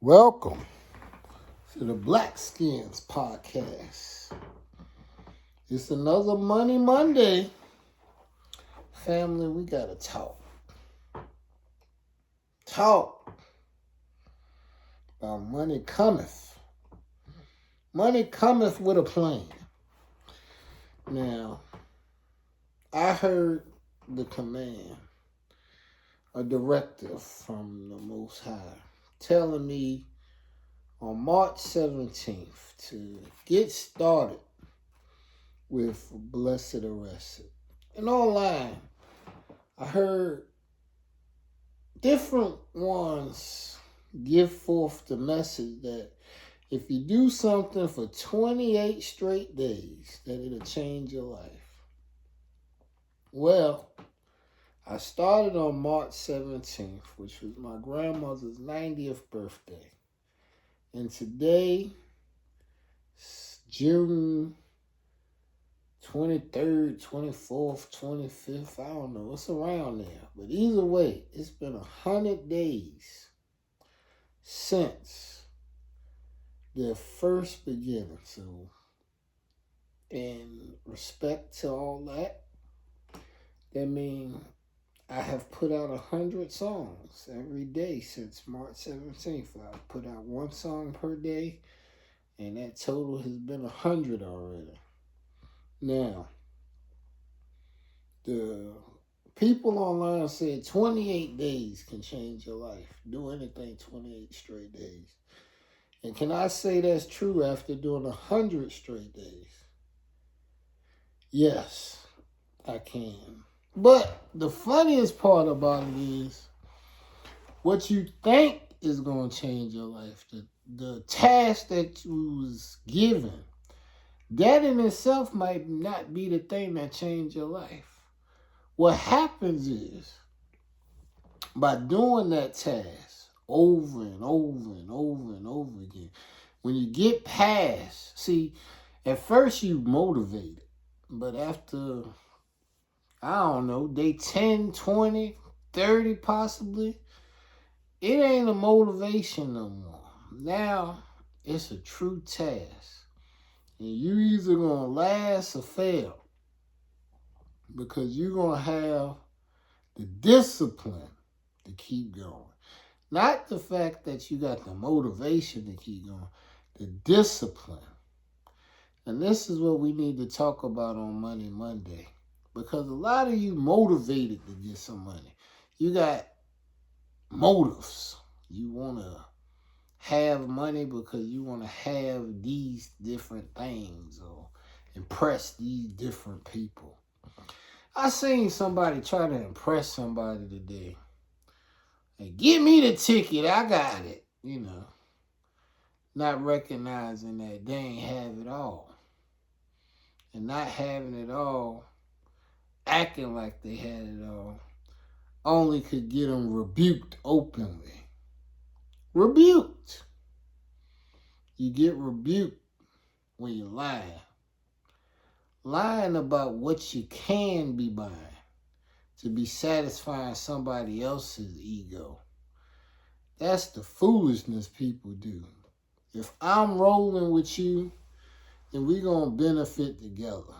Welcome to the Blackskins podcast. It's another Money Monday. Family, we gotta talk. Talk about money cometh. Money cometh with a plan. Now, I heard the command, a directive from the Most High, telling me on March 17th to get started with Blessed Arrested. And online, I heard different ones give forth the message that if you do something for 28 straight days, that it'll change your life. Well, I started on March 17th, which was my grandmother's 90th birthday. And today, June 23rd, 24th, 25th, I don't know, it's around there. But either way, it's been 100 days since their first beginning. So, in respect to all that, that means I have put out 100 songs every day since March 17th. I've put out one song per day, and that total has been 100 already. Now, the people online said 28 days can change your life. Do anything 28 straight days. And can I say that's true after doing 100 straight days? Yes, I can. But the funniest part about it is what you think is going to change your life, the task that you was given, that in itself might not be the thing that changed your life. What happens is, by doing that task over and over and over and over again, when you get past, see, at first you motivated, but after, I don't know, day 10, 20, 30 possibly, it ain't a motivation no more. Now, it's a true task. And you either going to last or fail. Because you're going to have the discipline to keep going. Not the fact that you got the motivation to keep going. The discipline. And this is what we need to talk about on Money Monday. Because a lot of you motivated to get some money. You got motives. You want to have money because you want to have these different things or impress these different people. I seen somebody try to impress somebody today. Hey, give me the ticket, I got it. Not recognizing that they ain't have it all. And not having it all, acting like they had it all, only could get them rebuked openly. Rebuked. You get rebuked when you lie. Lying about what you can be buying to be satisfying somebody else's ego. That's the foolishness people do. If I'm rolling with you, then we're going to benefit together.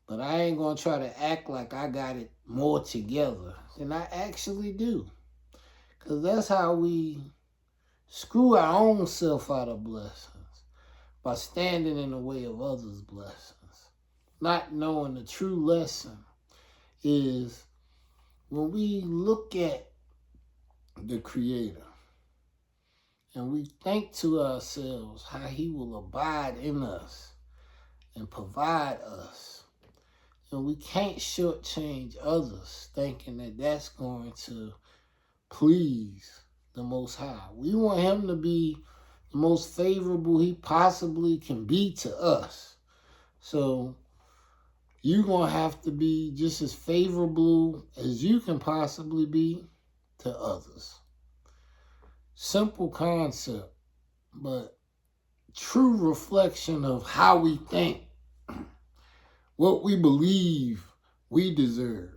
But I ain't going to try to act like I got it more together than I actually do. Because that's how we screw our own self out of blessings. By standing in the way of others' blessings. Not knowing the true lesson is when we look at the Creator and we think to ourselves how He will abide in us and provide us. And we can't shortchange others thinking that that's going to please the Most High. We want Him to be the most favorable He possibly can be to us. So you're going to have to be just as favorable as you can possibly be to others. Simple concept, but true reflection of how we think, what we believe we deserve,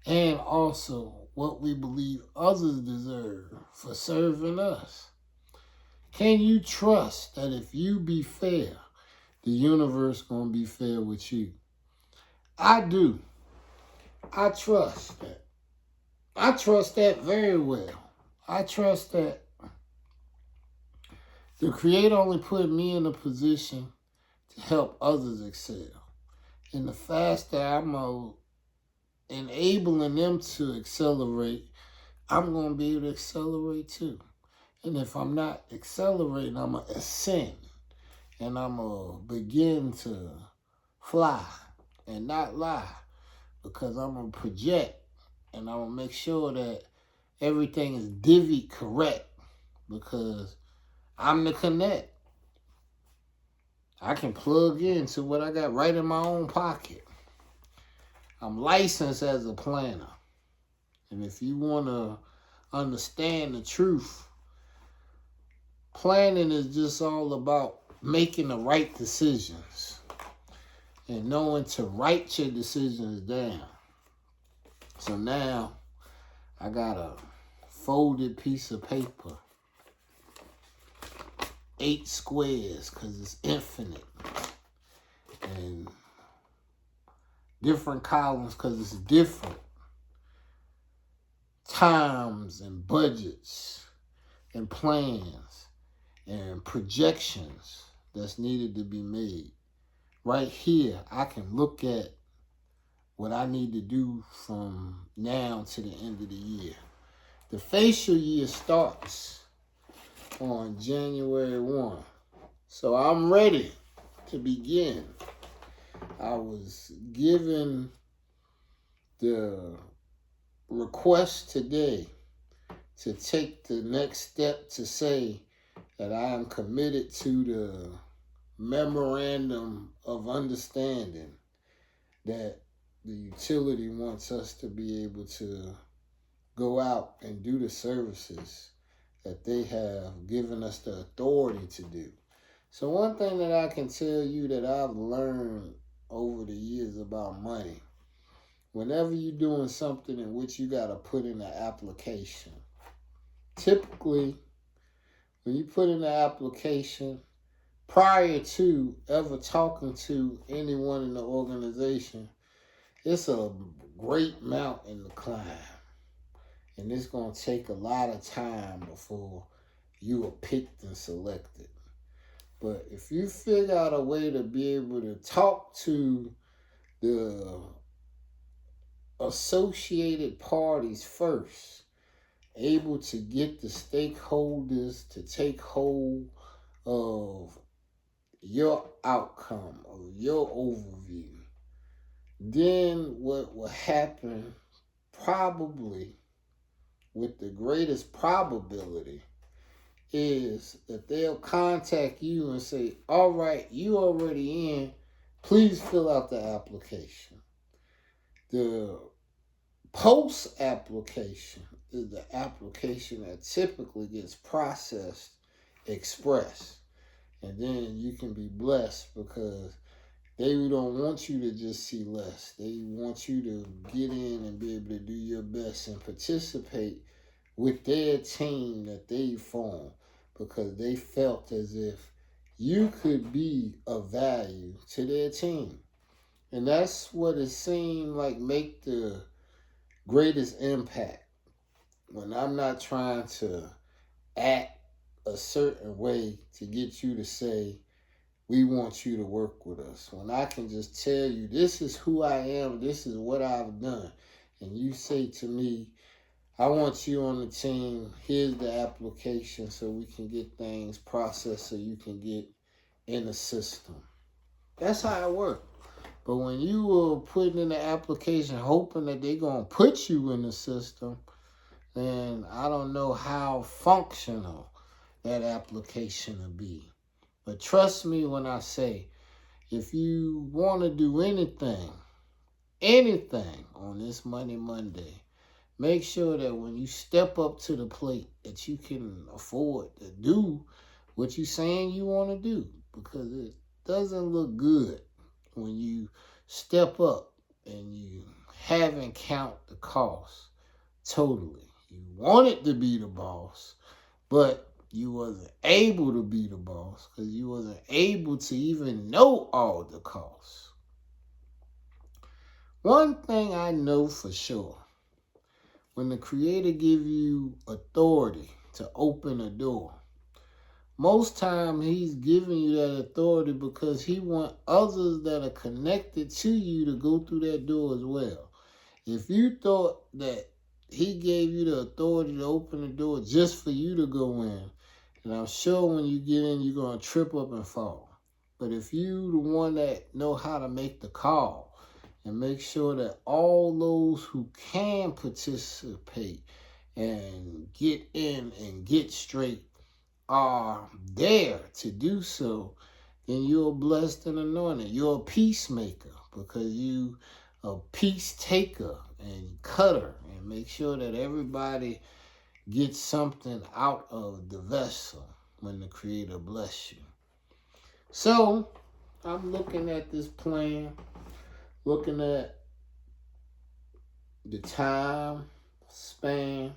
and also what we believe others deserve for serving us. Can you trust that if you be fair, the universe gonna be fair with you? I do. I trust that. I trust that very well. I trust that the Creator only put me in a position to help others excel. And the faster I'm enabling them to accelerate, I'm going to be able to accelerate too. And if I'm not accelerating, I'm going to ascend. And I'm going to begin to fly and not lie. Because I'm going to project and I'm going to make sure that everything is divvied correct. Because I'm the connect. I can plug into what I got right in my own pocket. I'm licensed as a planner. And if you want to understand the truth, planning is just all about making the right decisions and knowing to write your decisions down. So now I got a folded piece of paper, 8 squares because it's infinite, and different columns because it's different times and budgets and plans and projections that's needed to be made. Right here, I can look at what I need to do from now to the end of the year. The facial year starts on January 1. So I'm ready to begin. I was given the request today to take the next step to say that I am committed to the memorandum of understanding that the utility wants us to be able to go out and do the services that they have given us the authority to do. So one thing that I can tell you that I've learned over the years about money, whenever you're doing something in which you got to put in an application, typically when you put in the application, prior to ever talking to anyone in the organization, it's a great mountain to climb. And it's going to take a lot of time before you are picked and selected. But if you figure out a way to be able to talk to the associated parties first, able to get the stakeholders to take hold of your outcome, of your overview, then what will happen probably with the greatest probability is that they'll contact you and say, all right, you already in, please fill out the application. The post-application is the application that typically gets processed express. And then you can be blessed because they don't want you to just see less. They want you to get in and be able to do your best and participate with their team that they formed because they felt as if you could be of value to their team. And that's what it seemed like make the greatest impact. When I'm not trying to act a certain way to get you to say, we want you to work with us. When I can just tell you, this is who I am, this is what I've done. And you say to me, I want you on the team, here's the application so we can get things processed so you can get in the system. That's how it works. But when you were putting in the application hoping that they're going to put you in the system, then I don't know how functional that application will be. But trust me when I say, if you want to do anything on this Money Monday, make sure that when you step up to the plate that you can afford to do what you're saying you want to do. Because it doesn't look good when you step up and you haven't count the cost totally. You want it to be the boss, but you wasn't able to be the boss because you wasn't able to even know all the costs. One thing I know for sure, when the Creator give you authority to open a door, most time he's giving you that authority because he want others that are connected to you to go through that door as well. If you thought that he gave you the authority to open the door just for you to go in, and I'm sure when you get in, you're going to trip up and fall. But if you the one that know how to make the call and make sure that all those who can participate and get in and get straight are there to do so, then you're blessed and anointed. You're a peacemaker because you a peace taker and cutter and make sure that everybody gets something out of the vessel when the Creator bless you. So I'm looking at this plan, looking at the time span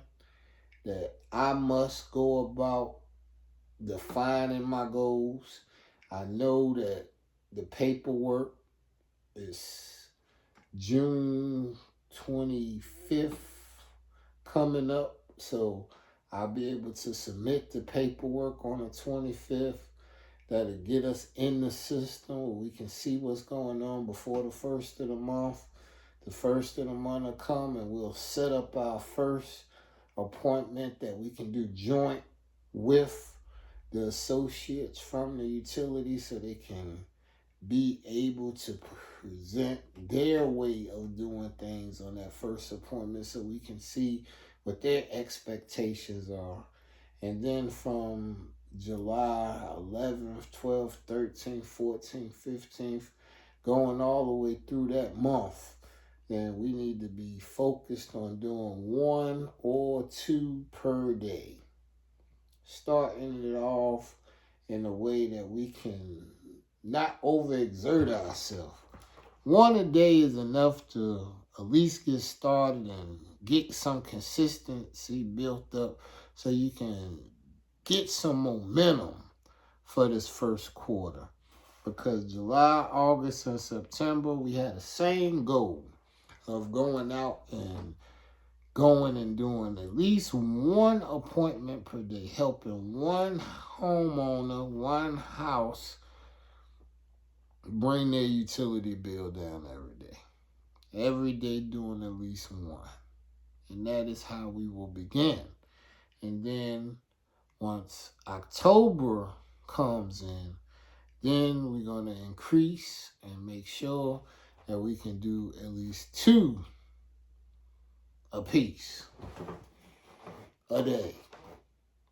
that I must go about defining my goals. I know that the paperwork is June 25th coming up, so I'll be able to submit the paperwork on the 25th. That'll get us in the system where we can see what's going on before the first of the month. The first of the month will come and we'll set up our first appointment that we can do joint with the associates from the utility so they can be able to present their way of doing things on that first appointment so we can see what their expectations are. And then from July 11th, 12th, 13th, 14th, 15th, going all the way through that month, then we need to be focused on doing 1 or 2 per day. Starting it off in a way that we can not overexert ourselves. 1 a day is enough to at least get started and get some consistency built up so you can get some momentum for this first quarter. Because July, August, and September, we had the same goal of going out and doing at least 1 appointment per day, helping 1 homeowner, 1 house bring their utility bill down every day. Every day doing at least 1. And that is how we will begin. And then once October comes in, then we're going to increase and make sure that we can do at least 2 a piece a day.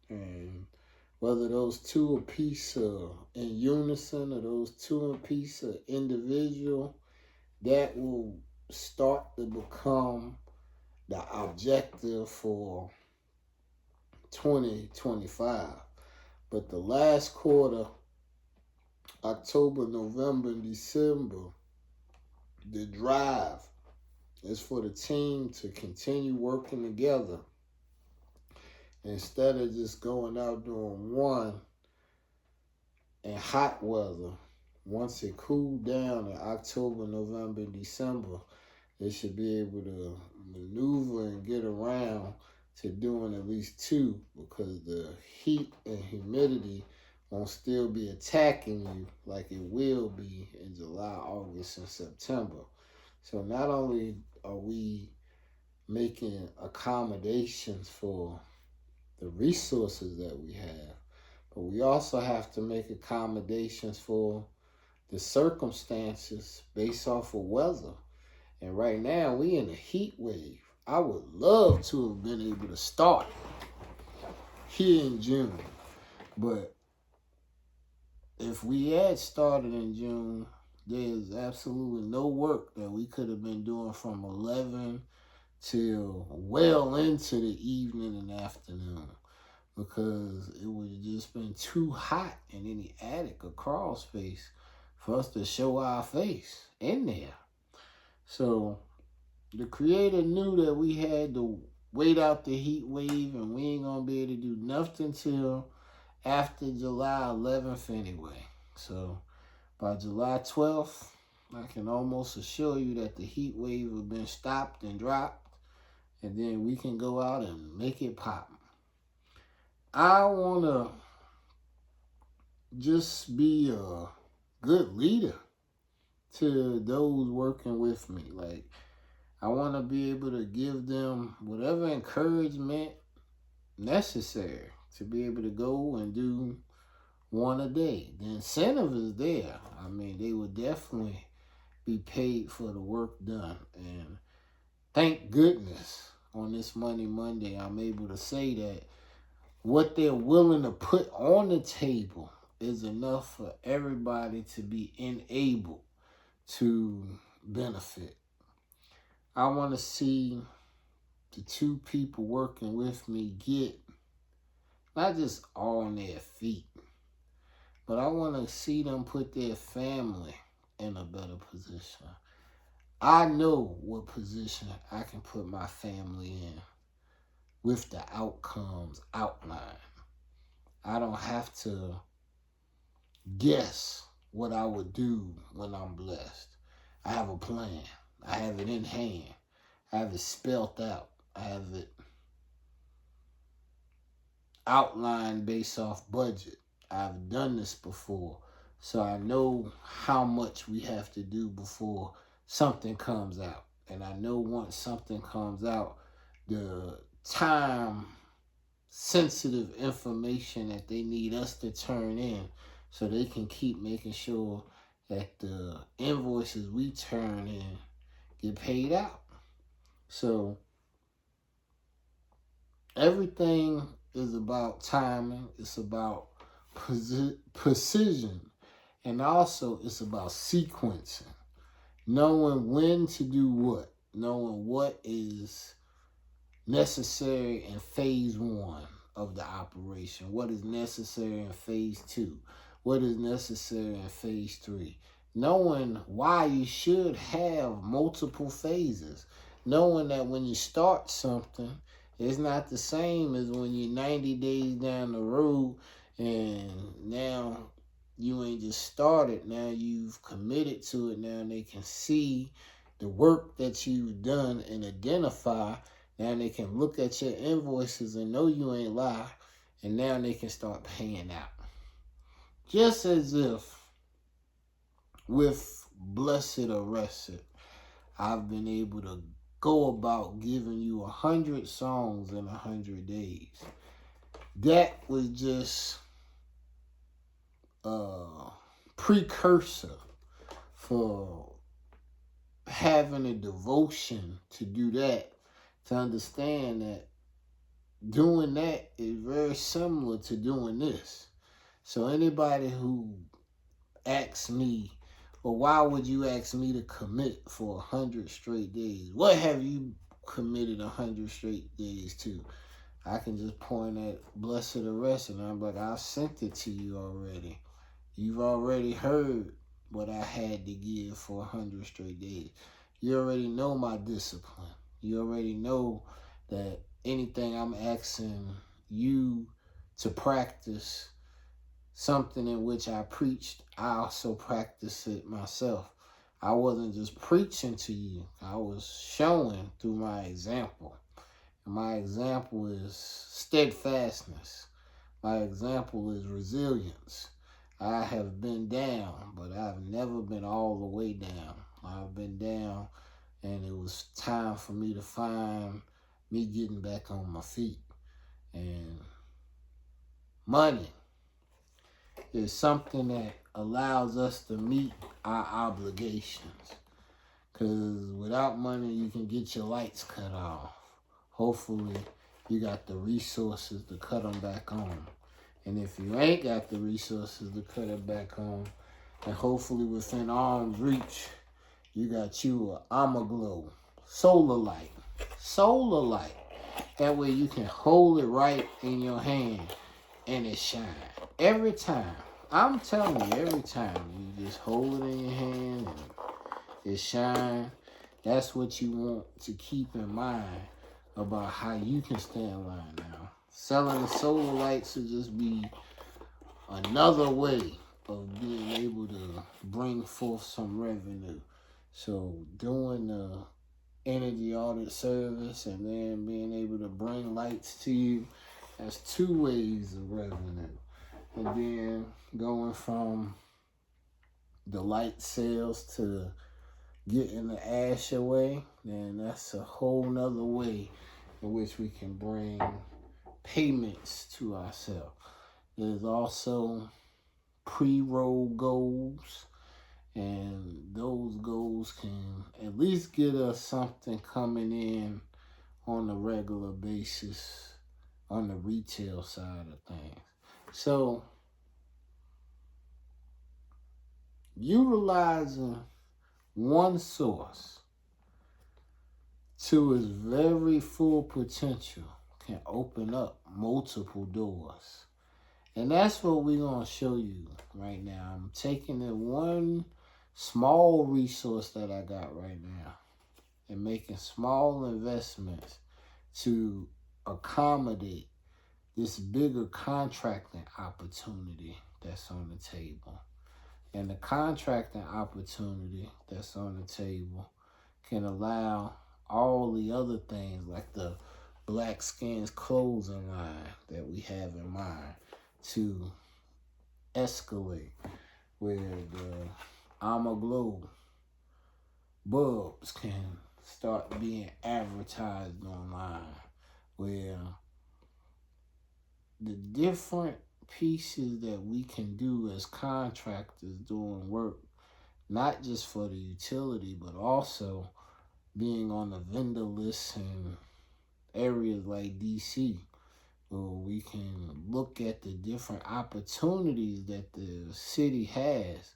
And whether those 2 a piece are in unison or those 2 a piece are individual, that will start to become the objective for 2025. But the last quarter, October, November, and December, the drive is for the team to continue working together instead of just going out doing 1 in hot weather. Once it cooled down in October, November, and December, they should be able to maneuver and get around to doing at least 2 because the heat and humidity won't still be attacking you like it will be in July, August, and September. So not only are we making accommodations for the resources that we have, but we also have to make accommodations for the circumstances based off of weather. And right now, we in a heat wave. I would love to have been able to start here in June. But if we had started in June, there's absolutely no work that we could have been doing from 11 till well into the evening and afternoon because it would have just been too hot in any attic or crawl space for us to show our face in there. So the Creator knew that we had to wait out the heat wave and we ain't going to be able to do nothing till after July 11th anyway. So by July 12th, I can almost assure you that the heat wave will have been stopped and dropped, and then we can go out and make it pop. I want to just be a good leader to those working with me. Like, I want to be able to give them whatever encouragement necessary to be able to go and do one a day. The incentive is there. I mean, they would definitely be paid for the work done. And thank goodness on this Money Monday, I'm able to say that what they're willing to put on the table is enough for everybody to be enabled to benefit. I want to see the two people working with me get not just on their feet, but I want to see them put their family in a better position. I know what position I can put my family in with the outcomes outlined. I don't have to guess what I would do when I'm blessed. I have a plan. I have it in hand. I have it spelled out. I have it outlined based off budget. I've done this before, so I know how much we have to do before something comes out. And I know once something comes out, the time sensitive information that they need us to turn in so they can keep making sure that the invoices we turn in get paid out. So everything is about timing. It's about precision. And also it's about sequencing. Knowing when to do what. Knowing what is necessary in phase 1 of the operation. What is necessary in phase 2. What is necessary in phase 3. Knowing why you should have multiple phases. Knowing that when you start something, it's not the same as when you're 90 days down the road and now you ain't just started. Now you've committed to it. Now they can see the work that you've done and identify. Now they can look at your invoices and know you ain't lie. And now they can start paying out. Just as if with Blessed Arrested, I've been able to go about giving you 100 songs in 100 days. That was just a precursor for having a devotion to do that, to understand that doing that is very similar to doing this. So anybody who asks me, well, why would you ask me to commit for 100 straight days? What have you committed 100 straight days to? I can just point at Blessed Arrest and I'm like, I sent it to you already. You've already heard what I had to give for 100 straight days. You already know my discipline. You already know that anything I'm asking you to practice, something in which I preached, I also practice it myself. I wasn't just preaching to you. I was showing through my example. And my example is steadfastness. My example is resilience. I have been down, but I've never been all the way down. I've been down, and it was time for me to find me getting back on my feet. And money is something that allows us to meet our obligations. Because without money, you can get your lights cut off. Hopefully, you got the resources to cut them back on. And if you ain't got the resources to cut it back on, and hopefully within arm's reach, you got you a Amaglow solar light. Solar light. That way you can hold it right in your hand and it shine. Every time. I'm telling you, every time you just hold it in your hand and it shine. That's what you want to keep in mind about how you can stay in line now. Selling the solar lights would just be another way of being able to bring forth some revenue. So doing the energy audit service and then being able to bring lights to you, that's 2 ways of revenue. And then going from the light sales to getting the ash away, then that's a whole nother way in which we can bring payments to ourselves. There's also pre-roll goals, and those goals can at least get us something coming in on a regular basis on the retail side of things. So utilizing one source to its very full potential can open up multiple doors. And that's what we're going to show you right now. I'm taking the one small resource that I got right now and making small investments to accommodate this bigger contracting opportunity that's on the table. And the contracting opportunity that's on the table can allow all the other things like the Blackskins clothing line that we have in mind to escalate, where the Glow bulbs can start being advertised online, where the different pieces that we can do as contractors doing work, not just for the utility, but also being on the vendor list in areas like DC, where we can look at the different opportunities that the city has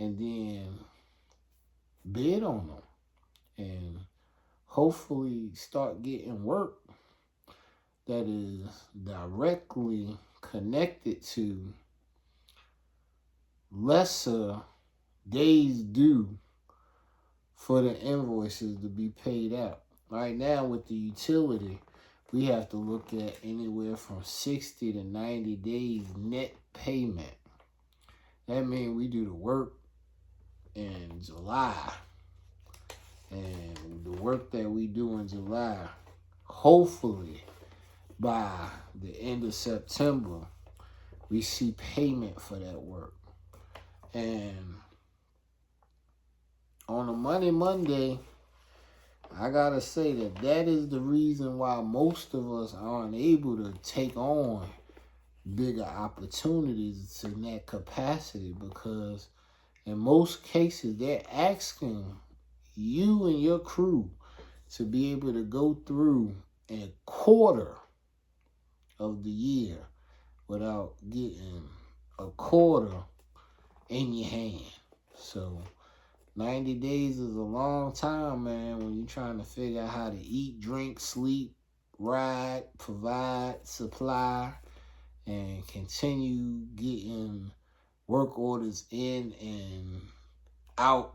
and then bid on them and hopefully start getting work that is directly connected to lesser days due for the invoices to be paid out. Right now with the utility, we have to look at anywhere from 60 to 90 days net payment. That means we do the work in July, and the work that we do in July, hopefully by the end of September, we see payment for that work. And on a Monday, I gotta say that is the reason why most of us aren't able to take on bigger opportunities in that capacity, because in most cases they're asking you and your crew to be able to go through a quarter of the year without getting a quarter in your hand. So 90 days is a long time, man, when you're trying to figure out how to eat, drink, sleep, ride, provide, supply, and continue getting work orders in and out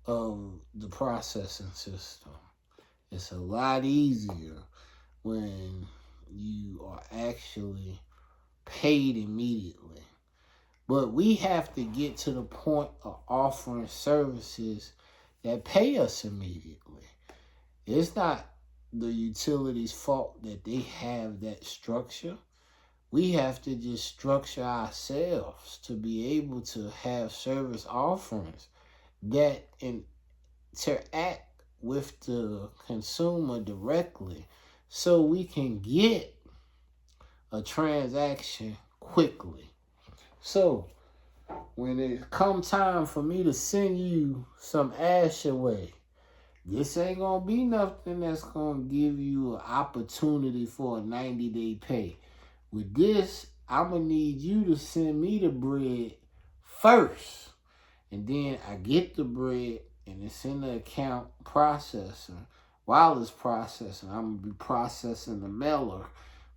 of the processing system. It's a lot easier when you are actually paid immediately. But we have to get to the point of offering services that pay us immediately. It's not the utility's fault that they have that structure. We have to just structure ourselves to be able to have service offerings that interact with the consumer directly, so we can get a transaction quickly. So when it come time for me to send you some ash away, this ain't gonna be nothing that's gonna give you an opportunity for a 90-day pay. With this, I'm gonna need you to send me the bread first, and then I get the bread and it's in the account processor. While it's processing, I'm gonna be processing the mailer,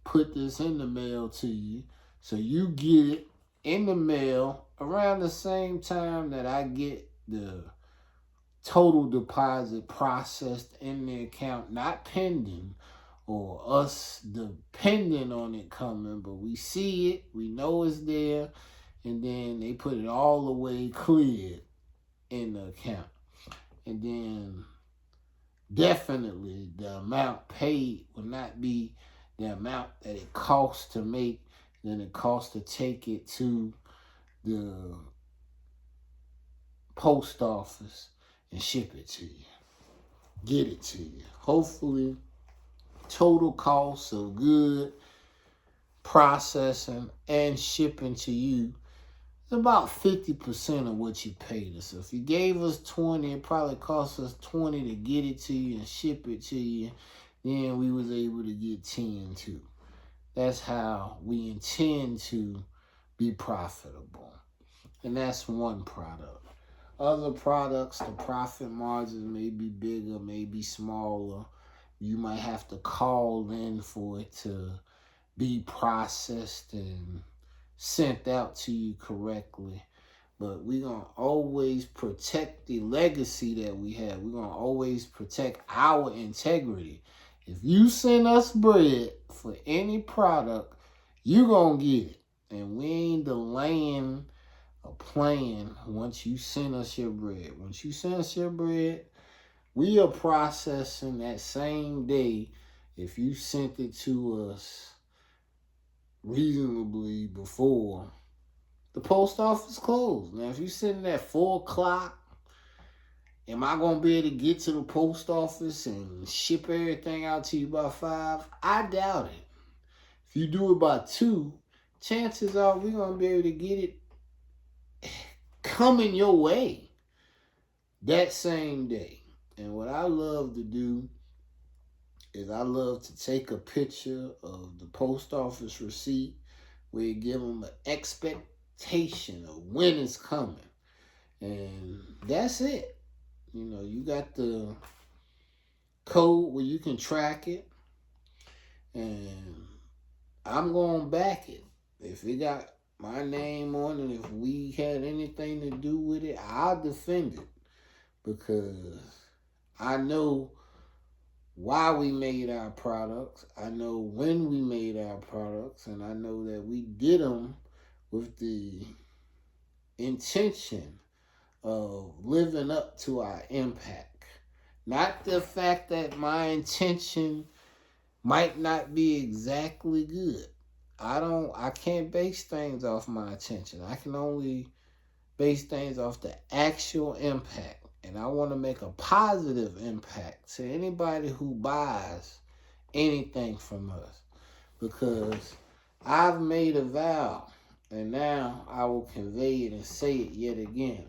put this in the mail to you, so you get it in the mail around the same time that I get the total deposit processed in the account, not pending or us depending on it coming, but we see it, we know it's there, and then they put it all the way cleared in the account. And then definitely the amount paid will not be the amount that it costs to make, then it costs to take it to the post office and ship it to you, get it to you. Hopefully, total cost of good processing and shipping to you is about 50% of what you paid us. So if you gave us 20, it probably cost us 20 to get it to you and ship it to you. Then we was able to get 10 too. That's how we intend to be profitable. And that's one product. Other products, the profit margins may be bigger, may be smaller. You might have to call in for it to be processed and sent out to you correctly. But we're going to always protect the legacy that we have. We're going to always protect our integrity. If you send us bread for any product, you're going to get it. And we ain't delaying or playing once you send us your bread. Once you send us your bread, we are processing that same day if you sent it to us reasonably before the post office closed. Now, if you send it at 4 o'clock, am I going to be able to get to the post office and ship everything out to you by 5? I doubt it. If you do it by 2, chances are we're going to be able to get it coming your way that same day. And what I love to do is I love to take a picture of the post office receipt where you give them an expectation of when it's coming. And that's it. You know, you got the code where you can track it. And I'm going to back it. If it got my name on it, if we had anything to do with it, I'll defend it. Because I know why we made our products. I know when we made our products. And I know that we did them with the intention of living up to our impact. Not the fact that my intention might not be exactly good. I can't base things off my intention. I can only base things off the actual impact. And I want to make a positive impact to anybody who buys anything from us. Because I've made a vow, and now I will convey it and say it yet again.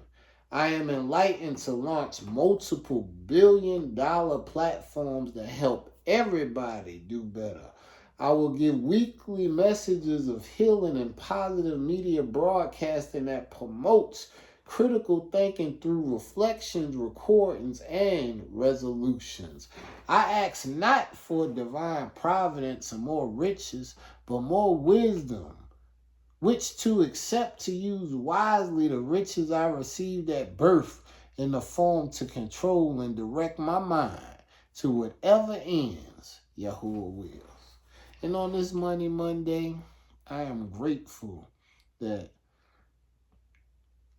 I am enlightened to launch multiple billion-dollar platforms that help everybody do better. I will give weekly messages of healing and positive media broadcasting that promotes critical thinking through reflections, recordings, and resolutions. I ask not for divine providence and more riches, but more wisdom, which to accept to use wisely the riches I received at birth in the form to control and direct my mind to whatever ends YAHReal wills. And on this Money Monday, I am grateful that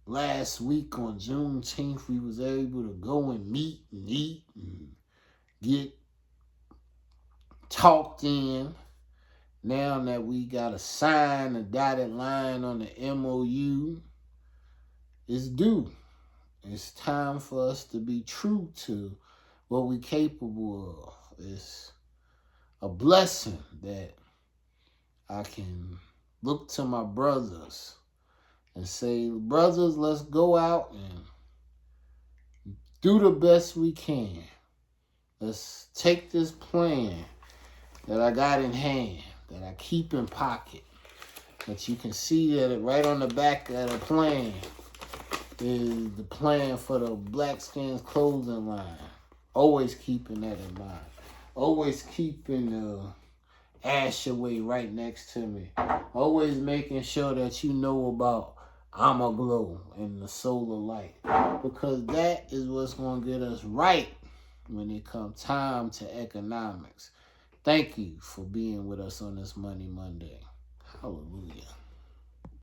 last week on Juneteenth, we was able to go and meet and eat and get talked in. Now that we got to sign a dotted line on the MOU, it's due. It's time for us to be true to what we're capable of. It's a blessing that I can look to my brothers and say, brothers, let's go out and do the best we can. Let's take this plan that I got in hand, that I keep in pocket. But you can see that right on the back of the plan is the plan for the Blackskins clothing line. Always keeping that in mind. Always keeping the Ashaway right next to me. Always making sure that you know about I'ma Glow and the solar light. Because that is what's going to get us right when it comes time to economics. Thank you for being with us on this Money Monday. Hallelujah.